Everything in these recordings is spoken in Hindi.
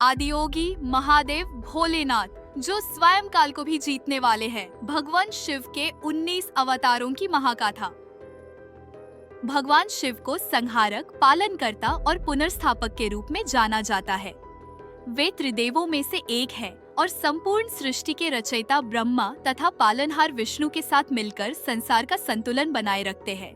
आदियोगी महादेव भोलेनाथ जो स्वयं काल को भी जीतने वाले हैं। भगवान शिव के 19 अवतारों की महाकथा। भगवान शिव को संहारक, पालनकर्ता और पुनर्स्थापक के रूप में जाना जाता है। वे त्रिदेवों में से एक हैं और संपूर्ण सृष्टि के रचयिता ब्रह्मा तथा पालनहार विष्णु के साथ मिलकर संसार का संतुलन बनाए रखते हैं।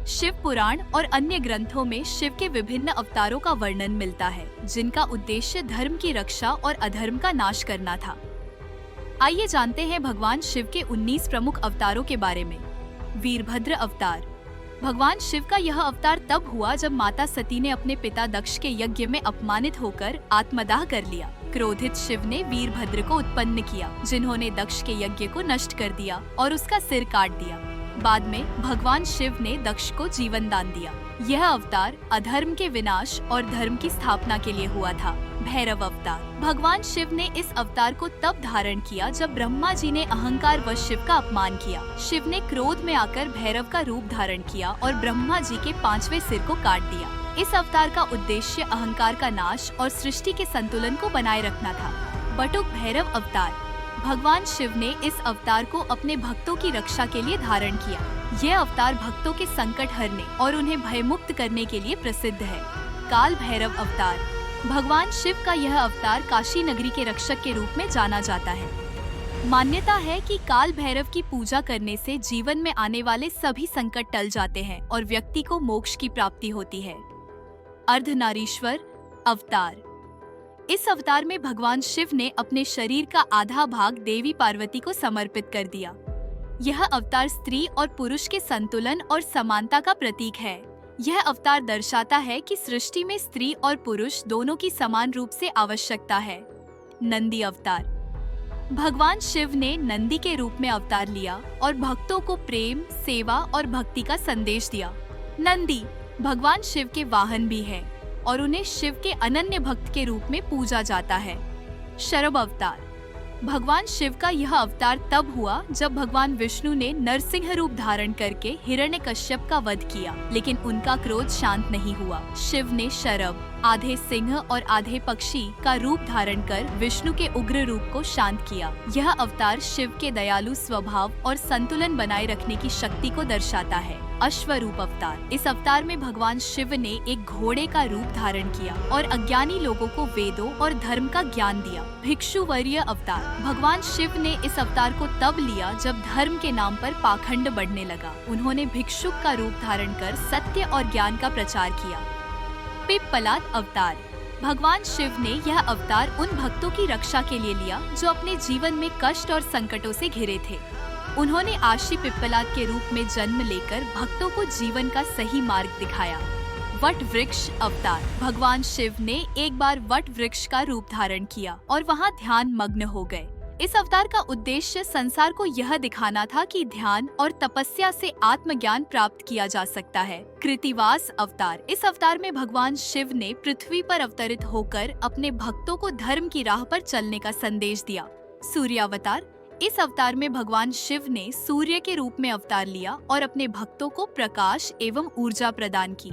शिव पुराण और अन्य ग्रंथों में शिव के विभिन्न अवतारों का वर्णन मिलता है, जिनका उद्देश्य धर्म की रक्षा और अधर्म का नाश करना था। आइए जानते हैं भगवान शिव के 19 प्रमुख अवतारों के बारे में। वीरभद्र अवतार। भगवान शिव का यह अवतार तब हुआ जब माता सती ने अपने पिता दक्ष के यज्ञ में अपमानित होकर आत्मदाह कर लिया। क्रोधित शिव ने वीरभद्र को उत्पन्न किया, जिन्होंने दक्ष के यज्ञ को नष्ट कर दिया और उसका सिर काट दिया। बाद में भगवान शिव ने दक्ष को जीवन दान दिया। यह अवतार अधर्म के विनाश और धर्म की स्थापना के लिए हुआ था। भैरव अवतार। भगवान शिव ने इस अवतार को तब धारण किया जब ब्रह्मा जी ने अहंकार व शिव का अपमान किया। शिव ने क्रोध में आकर भैरव का रूप धारण किया और ब्रह्मा जी के 5वें सिर को काट दिया। इस अवतार का उद्देश्य अहंकार का नाश और सृष्टि के संतुलन को बनाए रखना था। बटुक भैरव अवतार। भगवान शिव ने इस अवतार को अपने भक्तों की रक्षा के लिए धारण किया। यह अवतार भक्तों के संकट हरने और उन्हें भयमुक्त करने के लिए प्रसिद्ध है। काल भैरव अवतार। भगवान शिव का यह अवतार काशी नगरी के रक्षक के रूप में जाना जाता है। मान्यता है कि काल भैरव की पूजा करने से जीवन में आने वाले सभी संकट टल जाते हैं और व्यक्ति को मोक्ष की प्राप्ति होती है। अर्धनारीश्वर अवतार। इस अवतार में भगवान शिव ने अपने शरीर का आधा भाग देवी पार्वती को समर्पित कर दिया। यह अवतार स्त्री और पुरुष के संतुलन और समानता का प्रतीक है। यह अवतार दर्शाता है कि सृष्टि में स्त्री और पुरुष दोनों की समान रूप से आवश्यकता है। नंदी अवतार। भगवान शिव ने नंदी के रूप में अवतार लिया और भक्तों को प्रेम, सेवा और भक्ति का संदेश दिया। नंदी भगवान शिव के वाहन भी है और उन्हें शिव के अनन्य भक्त के रूप में पूजा जाता है। शरभ अवतार। भगवान शिव का यह अवतार तब हुआ जब भगवान विष्णु ने नरसिंह रूप धारण करके हिरण्यकश्यप का वध किया, लेकिन उनका क्रोध शांत नहीं हुआ। शिव ने शरभ, आधे सिंह और आधे पक्षी का रूप धारण कर विष्णु के उग्र रूप को शांत किया। यह अवतार शिव के दयालु स्वभाव और संतुलन बनाए रखने की शक्ति को दर्शाता है। अश्वरूप अवतार। इस अवतार में भगवान शिव ने एक घोड़े का रूप धारण किया और अज्ञानी लोगों को वेदों और धर्म का ज्ञान दिया। भिक्षुवर्य अवतार। भगवान शिव ने इस अवतार को तब लिया जब धर्म के नाम पर पाखंड बढ़ने लगा। उन्होंने भिक्षुक का रूप धारण कर सत्य और ज्ञान का प्रचार किया। पिप्पलाद अवतार। भगवान शिव ने यह अवतार उन भक्तों की रक्षा के लिए लिया जो अपने जीवन में कष्ट और संकटों से घिरे थे। उन्होंने आशी पिप्पलाद के रूप में जन्म लेकर भक्तों को जीवन का सही मार्ग दिखाया। वट वृक्ष अवतार। भगवान शिव ने एक बार वट वृक्ष का रूप धारण किया और वहां ध्यान मग्न हो गए। इस अवतार का उद्देश्य संसार को यह दिखाना था कि ध्यान और तपस्या से आत्मज्ञान प्राप्त किया जा सकता है। कृतिवास अवतार। इस अवतार में भगवान शिव ने पृथ्वी पर अवतरित होकर अपने भक्तों को धर्म की राह पर चलने का संदेश दिया। सूर्यावतार। इस अवतार में भगवान शिव ने सूर्य के रूप में अवतार लिया और अपने भक्तों को प्रकाश एवं ऊर्जा प्रदान की।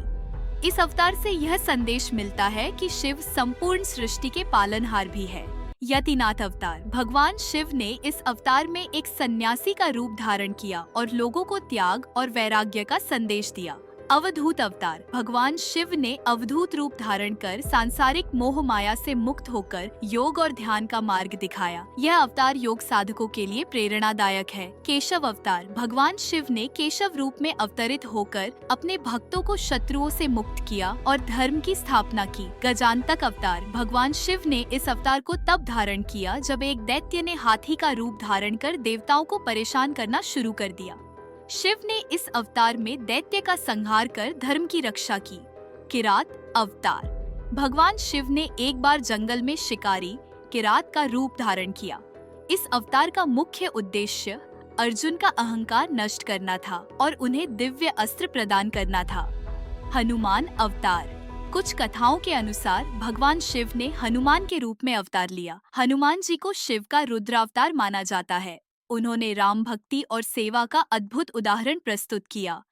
इस अवतार से यह संदेश मिलता है कि शिव संपूर्ण सृष्टि के पालनहार भी है। यतिनाथ अवतार। भगवान शिव ने इस अवतार में एक सन्यासी का रूप धारण किया और लोगों को त्याग और वैराग्य का संदेश दिया। अवधूत अवतार। भगवान शिव ने अवधूत रूप धारण कर सांसारिक मोह माया से मुक्त होकर योग और ध्यान का मार्ग दिखाया। यह अवतार योग साधकों के लिए प्रेरणादायक है। केशव अवतार। भगवान शिव ने केशव रूप में अवतरित होकर अपने भक्तों को शत्रुओं से मुक्त किया और धर्म की स्थापना की। गजांतक अवतार। भगवान शिव ने इस अवतार को तब धारण किया जब एक दैत्य ने हाथी का रूप धारण कर देवताओं को परेशान करना शुरू कर दिया। शिव ने इस अवतार में दैत्य का संहार कर धर्म की रक्षा की। किरात अवतार। भगवान शिव ने एक बार जंगल में शिकारी किरात का रूप धारण किया। इस अवतार का मुख्य उद्देश्य अर्जुन का अहंकार नष्ट करना था और उन्हें दिव्य अस्त्र प्रदान करना था। हनुमान अवतार। कुछ कथाओं के अनुसार भगवान शिव ने हनुमान के रूप में अवतार लिया। हनुमान जी को शिव का रुद्रावतार माना जाता है। उन्होंने राम भक्ति और सेवा का अद्भुत उदाहरण प्रस्तुत किया।